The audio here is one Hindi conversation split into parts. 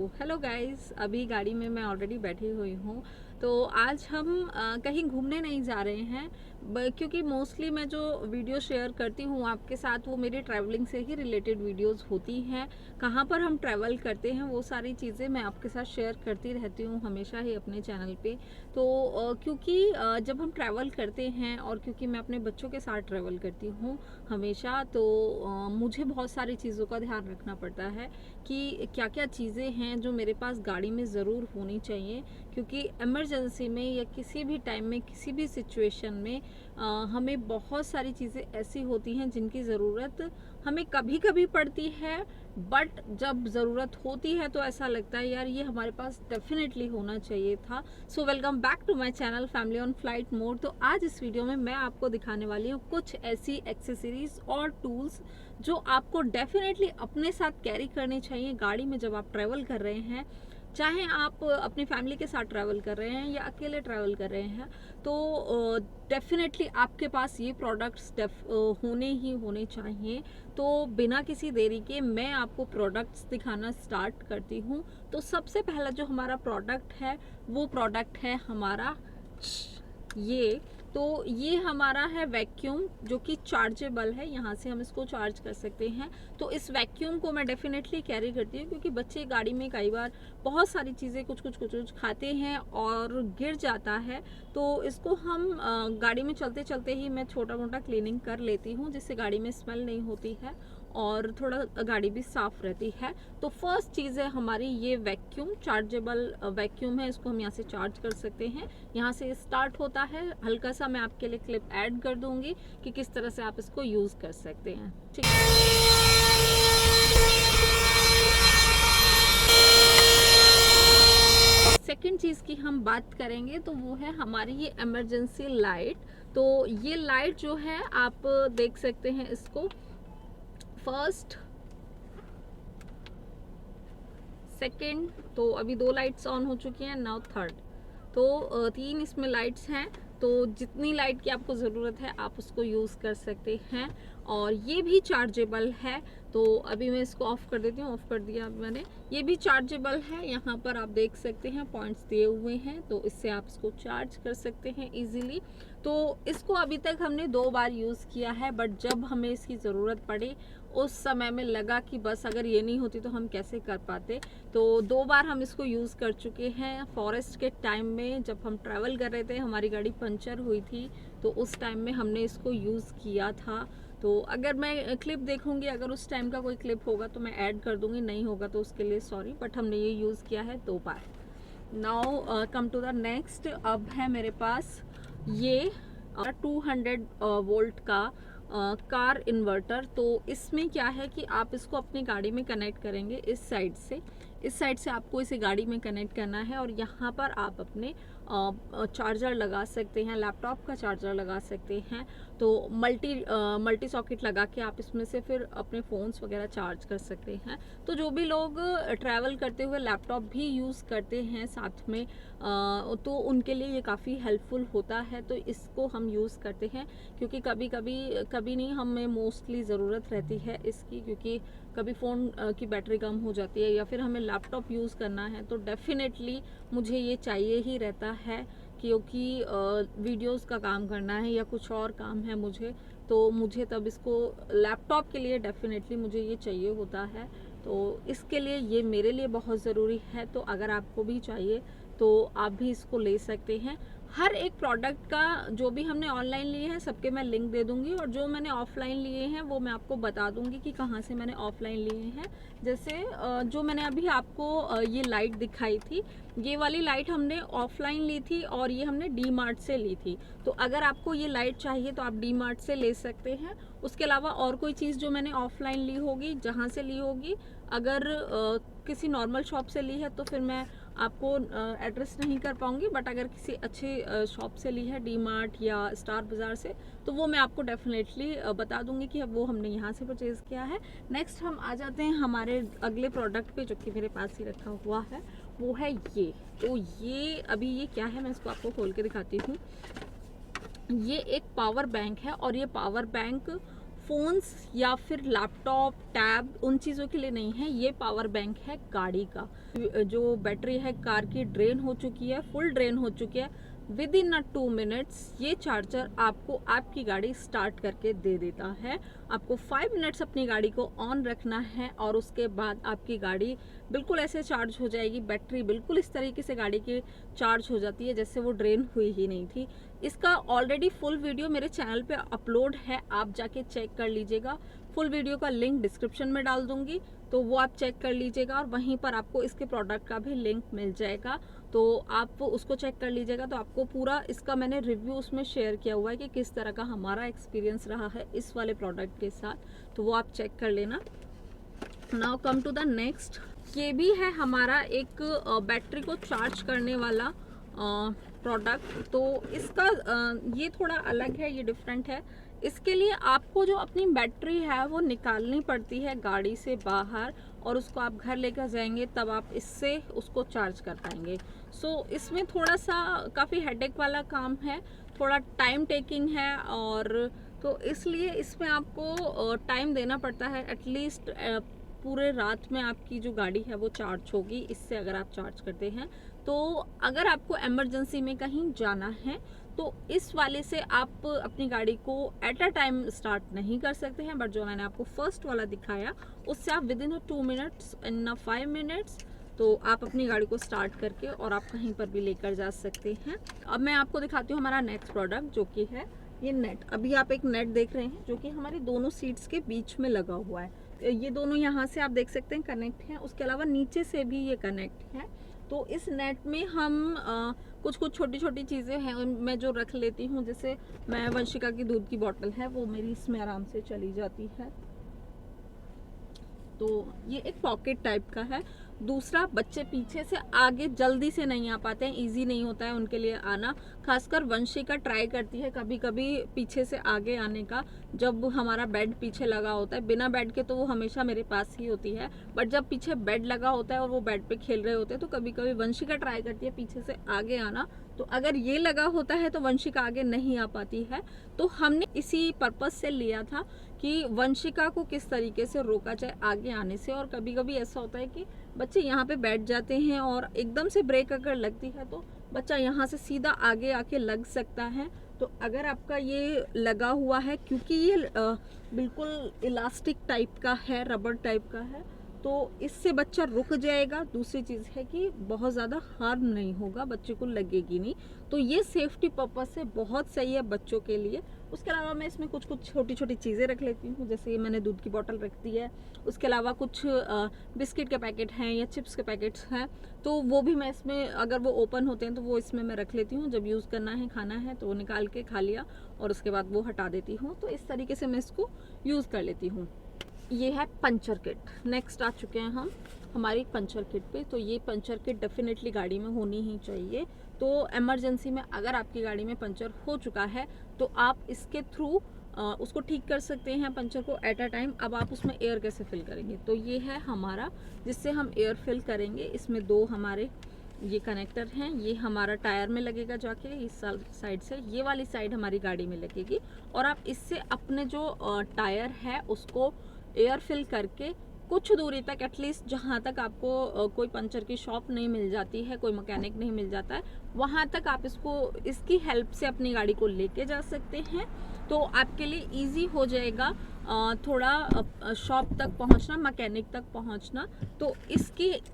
हेलो गाइस, अभी गाड़ी में मैं ऑलरेडी बैठी हुई हूँ। तो आज हम कहीं घूमने नहीं जा रहे हैं, क्योंकि मोस्टली मैं जो वीडियो शेयर करती हूँ आपके साथ वो मेरी ट्रैवलिंग से ही रिलेटेड वीडियोस होती हैं। कहाँ पर हम ट्रैवल करते हैं वो सारी चीज़ें मैं आपके साथ शेयर करती रहती हूँ हमेशा ही अपने चैनल पे। तो क्योंकि जब हम ट्रैवल करते हैं और क्योंकि मैं अपने बच्चों के साथ ट्रैवल करती हूँ हमेशा, तो मुझे बहुत सारी चीज़ों का ध्यान रखना पड़ता है कि क्या क्या चीज़ें हैं जो मेरे पास गाड़ी में ज़रूर होनी चाहिए, क्योंकि इमरजेंसी में या किसी भी टाइम में किसी भी सिचुएशन में हमें बहुत सारी चीज़ें ऐसी होती हैं जिनकी ज़रूरत हमें कभी कभी पड़ती है। बट जब ज़रूरत होती है तो ऐसा लगता है यार ये हमारे पास डेफिनेटली होना चाहिए था। So welcome back to my channel family on flight mode. तो आज इस वीडियो में मैं आपको दिखाने वाली हूँ कुछ ऐसी एक्सेसरीज और टूल्स जो आपको डेफिनेटली अपने साथ कैरी करने चाहिए गाड़ी में जब आप ट्रैवल कर रहे हैं। चाहे आप अपनी फैमिली के साथ ट्रैवल कर रहे हैं या अकेले ट्रैवल कर रहे हैं, तो डेफिनेटली आपके पास ये प्रोडक्ट्स होने चाहिए। तो बिना किसी देरी के मैं आपको प्रोडक्ट्स दिखाना स्टार्ट करती हूँ। तो सबसे पहला जो हमारा प्रोडक्ट है वो प्रोडक्ट है हमारा ये। तो ये हमारा है वैक्यूम, जो कि चार्जेबल है, यहाँ से हम इसको चार्ज कर सकते हैं। तो इस वैक्यूम को मैं डेफिनेटली कैरी करती हूँ, क्योंकि बच्चे गाड़ी में कई बार बहुत सारी चीज़ें कुछ कुछ कुछ कुछ खाते हैं और गिर जाता है। तो इसको हम गाड़ी में चलते चलते ही मैं छोटा मोटा क्लीनिंग कर लेती हूँ, जिससे गाड़ी में स्मेल नहीं होती है और थोड़ा गाड़ी भी साफ़ रहती है। तो फर्स्ट चीज़ है हमारी ये वैक्यूम, चार्जेबल वैक्यूम है। इसको हम यहाँ से चार्ज कर सकते हैं, यहाँ से स्टार्ट होता है। हल्का सा मैं आपके लिए क्लिप ऐड कर दूंगी कि किस तरह से आप इसको यूज़ कर सकते हैं। ठीक है। सेकेंड चीज़ की हम बात करेंगे तो वो है हमारी ये इमरजेंसी लाइट। तो ये लाइट जो है आप देख सकते हैं इसको, फर्स्ट सेकेंड, तो अभी दो लाइट्स ऑन हो चुकी हैं, नाउ थर्ड। तो तीन इसमें लाइट्स हैं। तो जितनी लाइट की आपको ज़रूरत है आप उसको यूज़ कर सकते हैं। और ये भी चार्जेबल है। तो अभी मैं इसको ऑफ़ कर देती हूँ, ऑफ़ कर दिया अभी मैंने। ये भी चार्जेबल है, यहाँ पर आप देख सकते हैं पॉइंट्स दिए हुए हैं, तो इससे आप इसको चार्ज कर सकते हैं इजीली। तो इसको अभी तक हमने 2 बार यूज़ किया है, बट जब हमें इसकी ज़रूरत पड़ी उस समय में लगा कि बस अगर ये नहीं होती तो हम कैसे कर पाते। तो 2 बार हम इसको यूज़ कर चुके हैं। फॉरेस्ट के टाइम में जब हम ट्रैवल कर रहे थे, हमारी गाड़ी पंचर हुई थी, तो उस टाइम में हमने इसको यूज़ किया था। तो अगर मैं क्लिप देखूंगी, अगर उस टाइम का कोई क्लिप होगा तो मैं ऐड कर दूंगी, नहीं होगा तो उसके लिए सॉरी, बट हमने ये यूज़ किया है 2 बार। Now come to the next. अब है मेरे पास ये 200 वोल्ट का कार इन्वर्टर। तो इसमें क्या है कि आप इसको अपनी गाड़ी में कनेक्ट करेंगे इस साइड से। इस साइड से आपको इसे गाड़ी में कनेक्ट करना है और यहाँ पर आप अपने चार्जर लगा सकते हैं, लैपटॉप का चार्जर लगा सकते हैं। तो मल्टी सॉकेट लगा के आप इसमें से फिर अपने फ़ोन्स वगैरह चार्ज कर सकते हैं। तो जो भी लोग ट्रैवल करते हुए लैपटॉप भी यूज़ करते हैं साथ में, तो उनके लिए ये काफ़ी हेल्पफुल होता है। तो इसको हम यूज़ करते हैं, क्योंकि कभी नहीं, हमें मोस्टली ज़रूरत रहती है इसकी, क्योंकि कभी फ़ोन की बैटरी कम हो जाती है या फिर हमें लैपटॉप यूज़ करना है, तो डेफ़िनेटली मुझे ये चाहिए ही रहता है। क्योंकि वीडियोस का काम करना है या कुछ और काम है मुझे, तो मुझे तब इसको लैपटॉप के लिए डेफ़िनेटली मुझे ये चाहिए होता है। तो इसके लिए ये मेरे लिए बहुत ज़रूरी है। तो अगर आपको भी चाहिए तो आप भी इसको ले सकते हैं। हर एक प्रोडक्ट का जो भी हमने ऑनलाइन लिए हैं सबके मैं लिंक दे दूंगी, और जो मैंने ऑफलाइन लिए हैं वो मैं आपको बता दूंगी कि कहाँ से मैंने ऑफलाइन लिए हैं। जैसे जो मैंने अभी आपको ये लाइट दिखाई थी, ये वाली लाइट हमने ऑफलाइन ली थी और ये हमने डी मार्ट से ली थी। तो अगर आपको ये लाइट चाहिए तो आप डी मार्ट से ले सकते हैं। उसके अलावा और कोई चीज़ जो मैंने ऑफलाइन ली होगी, जहाँ से ली होगी, अगर किसी नॉर्मल शॉप से ली है तो फिर मैं आपको एड्रेस नहीं कर पाऊंगी, बट अगर किसी अच्छे शॉप से ली है, डी मार्ट या स्टार बाज़ार से, तो वो मैं आपको डेफिनेटली बता दूंगी कि अब वो हमने यहाँ से परचेज़ किया है। नेक्स्ट हम आ जाते हैं हमारे अगले प्रोडक्ट पे, जो कि मेरे पास ही रखा हुआ है, वो है ये। तो ये अभी ये क्या है मैं इसको आपको खोल के दिखाती हूँ। ये एक पावर बैंक है और ये पावर बैंक फ़ोन्स या फिर लैपटॉप, टैब उन चीज़ों के लिए नहीं है। ये पावर बैंक है गाड़ी का। जो बैटरी है कार की ड्रेन हो चुकी है, फुल ड्रेन हो चुकी है। विद इन 2 मिनट्स ये चार्जर आपको आपकी गाड़ी स्टार्ट करके दे देता है। आपको 5 मिनट्स अपनी गाड़ी को ऑन रखना है और उसके बाद आपकी गाड़ी बिल्कुल ऐसे चार्ज हो जाएगी। बैटरी बिल्कुल इस तरीके से गाड़ी की चार्ज हो जाती है जैसे वो ड्रेन हुई ही नहीं थी। इसका ऑलरेडी फुल वीडियो मेरे चैनल पे अपलोड है, आप जाके चेक कर लीजिएगा। फुल वीडियो का लिंक डिस्क्रिप्शन में डाल दूंगी, तो वो आप चेक कर लीजिएगा और वहीं पर आपको इसके प्रोडक्ट का भी लिंक मिल जाएगा, तो आप उसको चेक कर लीजिएगा। तो आपको पूरा इसका मैंने रिव्यू उसमें शेयर किया हुआ है कि किस तरह का हमारा एक्सपीरियंस रहा है इस वाले प्रोडक्ट के साथ, तो वो आप चेक कर लेना। Now come to the next. ये भी है हमारा एक बैटरी को चार्ज करने वाला प्रोडक्ट। तो इसका ये थोड़ा अलग है, ये डिफरेंट है। इसके लिए आपको जो अपनी बैटरी है वो निकालनी पड़ती है गाड़ी से बाहर, और उसको आप घर लेकर जाएंगे तब आप इससे उसको चार्ज कर पाएंगे। सो इसमें थोड़ा सा काफ़ी हेडेक वाला काम है, थोड़ा टाइम टेकिंग है, और तो इसलिए इसमें आपको टाइम देना पड़ता है। एटलीस्ट पूरे रात में आपकी जो गाड़ी है वो चार्ज होगी इससे, अगर आप चार्ज करते हैं। तो अगर आपको इमरजेंसी में कहीं जाना है तो इस वाले से आप अपनी गाड़ी को एट अ टाइम स्टार्ट नहीं कर सकते हैं, बट जो मैंने आपको फर्स्ट वाला दिखाया उससे आप with in 2 minutes, in 5 minutes तो आप अपनी गाड़ी को स्टार्ट करके और आप कहीं पर भी लेकर जा सकते हैं। अब मैं आपको दिखाती हूँ हमारा नेक्स्ट प्रोडक्ट, जो कि है ये नेट। अभी आप एक नेट देख रहे हैं जो कि हमारी दोनों सीट्स के बीच में लगा हुआ है। ये दोनों यहाँ से आप देख सकते हैं कनेक्ट हैं, उसके अलावा नीचे से भी ये कनेक्ट है। तो इस नेट में हम कुछ छोटी छोटी चीज़ें हैं मैं जो रख लेती हूँ, जैसे मैं वंशिका की दूध की बोतल है वो मेरी इसमें आराम से चली जाती है। तो ये एक पॉकेट टाइप का है। दूसरा, बच्चे पीछे से आगे जल्दी से नहीं आ पाते हैं, इजी नहीं होता है उनके लिए आना। खासकर वंशिका ट्राई करती है कभी कभी पीछे से आगे आने का, जब हमारा बेड पीछे लगा होता है। बिना बेड के तो वो हमेशा मेरे पास ही होती है, बट जब पीछे बेड लगा होता है और वो बेड पे खेल रहे होते हैं तो कभी कभी वंशिका ट्राई करती है पीछे से आगे आना। तो अगर ये लगा होता है तो वंशिका आगे नहीं आ पाती है। तो हमने इसी पर्पस से लिया था कि वंशिका को किस तरीके से रोका जाए आगे आने से। और कभी कभी ऐसा होता है कि बच्चे यहाँ पे बैठ जाते हैं और एकदम से ब्रेक अगर लगती है तो बच्चा यहाँ से सीधा आगे आके लग सकता है। तो अगर आपका ये लगा हुआ है, क्योंकि ये बिल्कुल इलास्टिक टाइप का है, रबर टाइप का है, तो इससे बच्चा रुक जाएगा। दूसरी चीज़ है कि बहुत ज़्यादा हार्म नहीं होगा, बच्चे को लगेगी नहीं। तो ये सेफ्टी पर्पस से बहुत सही है बच्चों के लिए। उसके अलावा मैं इसमें कुछ छोटी छोटी चीज़ें रख लेती हूँ, जैसे मैंने दूध की बोतल रख दी है। उसके अलावा कुछ बिस्किट के पैकेट हैं या चिप्स के पैकेट्स हैं, तो वो भी मैं इसमें, अगर वो ओपन होते हैं तो वो इसमें मैं रख लेती हूँ। जब यूज़ करना है, खाना है तो वो निकाल के खा लिया और उसके बाद वो हटा देती हूँ। तो इस तरीके से मैं इसको यूज़ कर लेती हूँ। ये है पंचर किट। नेक्स्ट आ चुके हैं हम हमारी पंचर किट पे। तो ये पंचर किट डेफिनेटली गाड़ी में होनी ही चाहिए। तो इमरजेंसी में अगर आपकी गाड़ी में पंचर हो चुका है तो आप इसके थ्रू उसको ठीक कर सकते हैं, पंचर को एट अ टाइम। अब आप उसमें एयर कैसे फिल करेंगे, तो ये है हमारा जिससे हम एयर फिल करेंगे। इसमें 2 हमारे ये कनेक्टर हैं, ये हमारा टायर में लगेगा जाके इस साइड से, ये वाली साइड हमारी गाड़ी में लगेगी। और आप इससे अपने जो टायर है उसको एयर फिल करके कुछ दूरी तक, एटलीस्ट जहाँ तक आपको कोई पंचर की शॉप नहीं मिल जाती है, कोई मैकेनिक नहीं मिल जाता है, वहाँ तक आप इसकी हेल्प से अपनी गाड़ी को लेके जा सकते हैं। तो आपके लिए इजी हो जाएगा थोड़ा शॉप तक पहुँचना, मैकेनिक तक पहुँचना। तो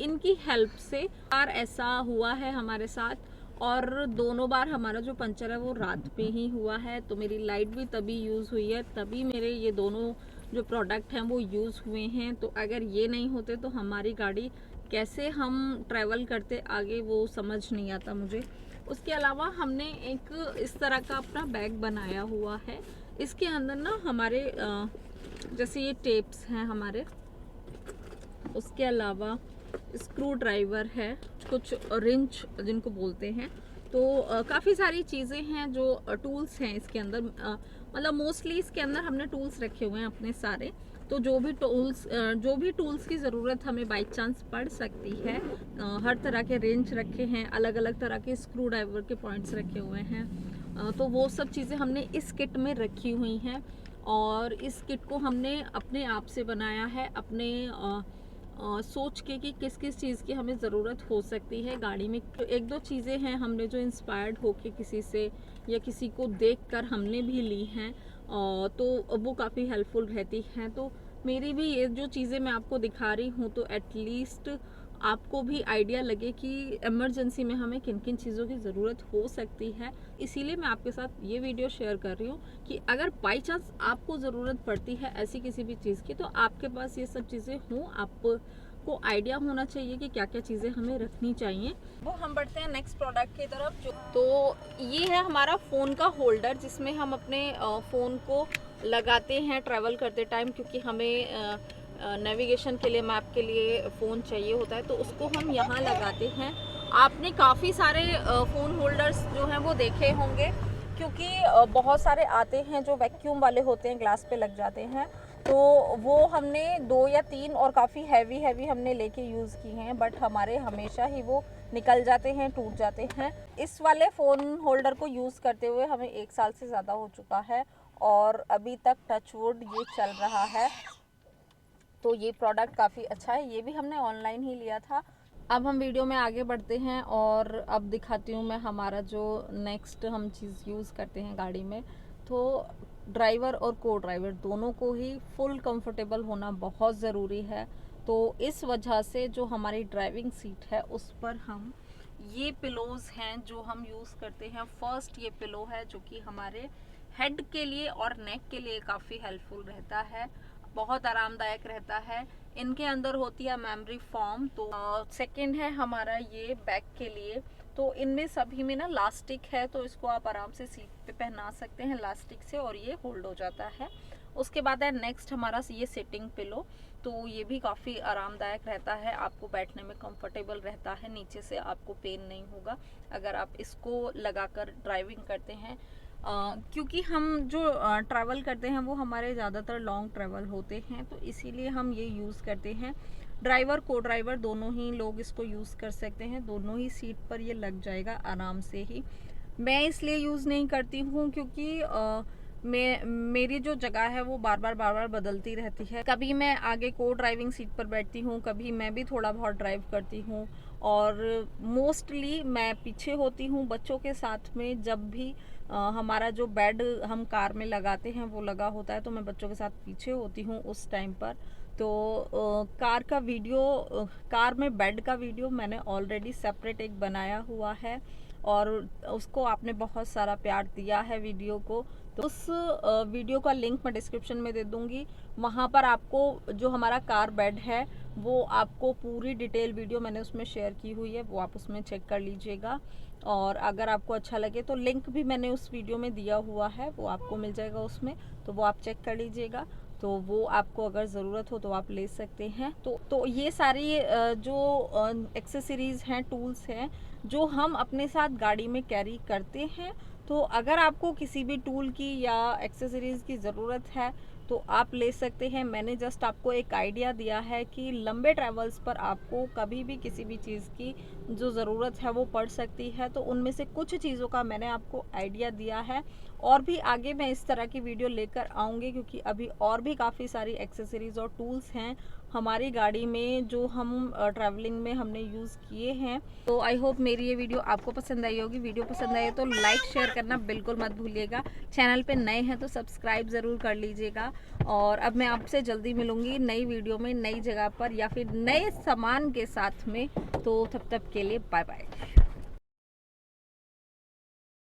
इनकी हेल्प से बार ऐसा हुआ है हमारे साथ, और दोनों बार हमारा जो पंचर है वो रात पे ही हुआ है। तो मेरी लाइट भी तभी यूज़ हुई है, तभी मेरे ये दोनों जो प्रोडक्ट हैं वो यूज़ हुए हैं। तो अगर ये नहीं होते तो हमारी गाड़ी कैसे हम ट्रैवल करते आगे, वो समझ नहीं आता मुझे। उसके अलावा हमने एक इस तरह का अपना बैग बनाया हुआ है। इसके अंदर ना हमारे जैसे ये टेप्स हैं हमारे, उसके अलावा स्क्रू ड्राइवर है, कुछ रिंच जिनको बोलते हैं। तो काफ़ी सारी चीज़ें हैं जो टूल्स हैं इसके अंदर। मतलब मोस्टली इसके अंदर हमने टूल्स रखे हुए हैं अपने सारे। तो जो भी टूल्स की ज़रूरत हमें बाई चांस पड़ सकती है, हर तरह के रेंच रखे हैं, अलग अलग तरह के स्क्रू ड्राइवर के पॉइंट्स रखे हुए हैं। तो वो सब चीज़ें हमने इस किट में रखी हुई हैं। और इस किट को हमने अपने आप से बनाया है, अपने सोच के कि किस किस चीज़ की हमें ज़रूरत हो सकती है गाड़ी में। तो एक दो चीज़ें हैं हमने जो इंस्पायर्ड होके किसी से या किसी को देखकर हमने भी ली हैं, तो वो काफ़ी हेल्पफुल रहती हैं। तो मेरी भी ये जो चीज़ें मैं आपको दिखा रही हूँ, तो एटलीस्ट आपको भी आइडिया लगे कि इमरजेंसी में हमें किन किन चीज़ों की ज़रूरत हो सकती है। इसीलिए मैं आपके साथ ये वीडियो शेयर कर रही हूँ कि अगर बाई चांस आपको ज़रूरत पड़ती है ऐसी किसी भी चीज़ की, तो आपके पास ये सब चीज़ें हों, आपको आइडिया होना चाहिए कि क्या क्या चीज़ें हमें रखनी चाहिए। वो हम बढ़ते हैं नेक्स्ट प्रोडक्ट की तरफ। तो ये है हमारा फ़ोन का होल्डर, जिसमें हम अपने फ़ोन को लगाते हैं ट्रैवल करते टाइम, क्योंकि हमें नेविगेशन के लिए, मैप के लिए फ़ोन चाहिए होता है, तो उसको हम यहाँ लगाते हैं। आपने काफ़ी सारे फ़ोन होल्डर्स जो हैं वो देखे होंगे, क्योंकि बहुत सारे आते हैं जो वैक्यूम वाले होते हैं, ग्लास पे लग जाते हैं। तो वो हमने 2 या 3 और काफ़ी हैवी हमने लेके यूज़ की हैं, बट हमारे हमेशा ही वो निकल जाते हैं, टूट जाते हैं। इस वाले फ़ोन होल्डर को यूज़ करते हुए हमें 1 साल से ज़्यादा हो चुका है और अभी तक टचवुड ये चल रहा है। तो ये प्रोडक्ट काफ़ी अच्छा है, ये भी हमने ऑनलाइन ही लिया था। अब हम वीडियो में आगे बढ़ते हैं और अब दिखाती हूँ मैं हमारा जो नेक्स्ट हम चीज़ यूज़ करते हैं गाड़ी में। तो ड्राइवर और को ड्राइवर दोनों को ही फुल कंफर्टेबल होना बहुत ज़रूरी है। तो इस वजह से जो हमारी ड्राइविंग सीट है उस पर हम ये पिलोज़ हैं जो हम यूज़ करते हैं। फर्स्ट ये पिलो है जो कि हमारे हेड के लिए और नेक के लिए काफ़ी हेल्पफुल रहता है, बहुत आरामदायक रहता है। इनके अंदर होती है मेमोरी फोम। तो सेकंड है हमारा ये बैक के लिए। तो इनमें सभी में ना लास्टिक है, तो इसको आप आराम से सीट पे पहना सकते हैं लास्टिक से और ये होल्ड हो जाता है। उसके बाद है नेक्स्ट हमारा ये सिटिंग पिलो। तो ये भी काफ़ी आरामदायक रहता है, आपको बैठने में कंफर्टेबल रहता है, नीचे से आपको पेन नहीं होगा अगर आप इसको लगाकर ड्राइविंग करते हैं। क्योंकि हम जो ट्रैवल करते हैं वो हमारे ज़्यादातर लॉन्ग ट्रैवल होते हैं, तो इसीलिए हम ये यूज़ करते हैं। ड्राइवर को ड्राइवर दोनों ही लोग इसको यूज़ कर सकते हैं, दोनों ही सीट पर ये लग जाएगा आराम से ही। मैं इसलिए यूज़ नहीं करती हूँ क्योंकि मेरी जो जगह है वो बार बार बदलती रहती है। कभी मैं आगे को ड्राइविंग सीट पर बैठती हूँ, कभी मैं भी थोड़ा बहुत ड्राइव करती हूँ और मोस्टली मैं पीछे होती हूँ बच्चों के साथ में। जब भी हमारा जो बेड हम कार में लगाते हैं वो लगा होता है, तो मैं बच्चों के साथ पीछे होती हूँ उस टाइम पर। तो कार में बेड का वीडियो मैंने ऑलरेडी सेपरेट एक बनाया हुआ है और उसको आपने बहुत सारा प्यार दिया है वीडियो को, तो उस वीडियो का लिंक मैं डिस्क्रिप्शन में दे दूंगी। वहाँ पर आपको जो हमारा कार बेड है वो आपको पूरी डिटेल वीडियो मैंने उसमें शेयर की हुई है, वो आप उसमें चेक कर लीजिएगा। और अगर आपको अच्छा लगे तो लिंक भी मैंने उस वीडियो में दिया हुआ है, वो आपको मिल जाएगा उसमें, तो वो आप चेक कर लीजिएगा। तो वो आपको अगर ज़रूरत हो तो आप ले सकते हैं। तो ये सारी जो एक्सेसरीज़ हैं, टूल्स हैं जो हम अपने साथ गाड़ी में कैरी करते हैं। तो अगर आपको किसी भी टूल की या एक्सेसरीज़ की ज़रूरत है तो आप ले सकते हैं। मैंने जस्ट आपको एक आइडिया दिया है कि लंबे ट्रैवल्स पर आपको कभी भी किसी भी चीज़ की जो ज़रूरत है वो पड़ सकती है, तो उनमें से कुछ चीज़ों का मैंने आपको आइडिया दिया है। और भी आगे मैं इस तरह की वीडियो लेकर आऊँगी, क्योंकि अभी और भी काफ़ी सारी एक्सेसरीज़ और टूल्स हैं हमारी गाड़ी में जो हम ट्रैवलिंग में हमने यूज़ किए हैं। तो आई होप मेरी ये वीडियो आपको पसंद आई होगी। वीडियो पसंद आए तो लाइक शेयर करना बिल्कुल मत भूलिएगा। चैनल पे नए हैं तो सब्सक्राइब ज़रूर कर लीजिएगा। और अब मैं आपसे जल्दी मिलूँगी नई वीडियो में, नई जगह पर या फिर नए सामान के साथ में। तो तब तक के लिए बाय बाय।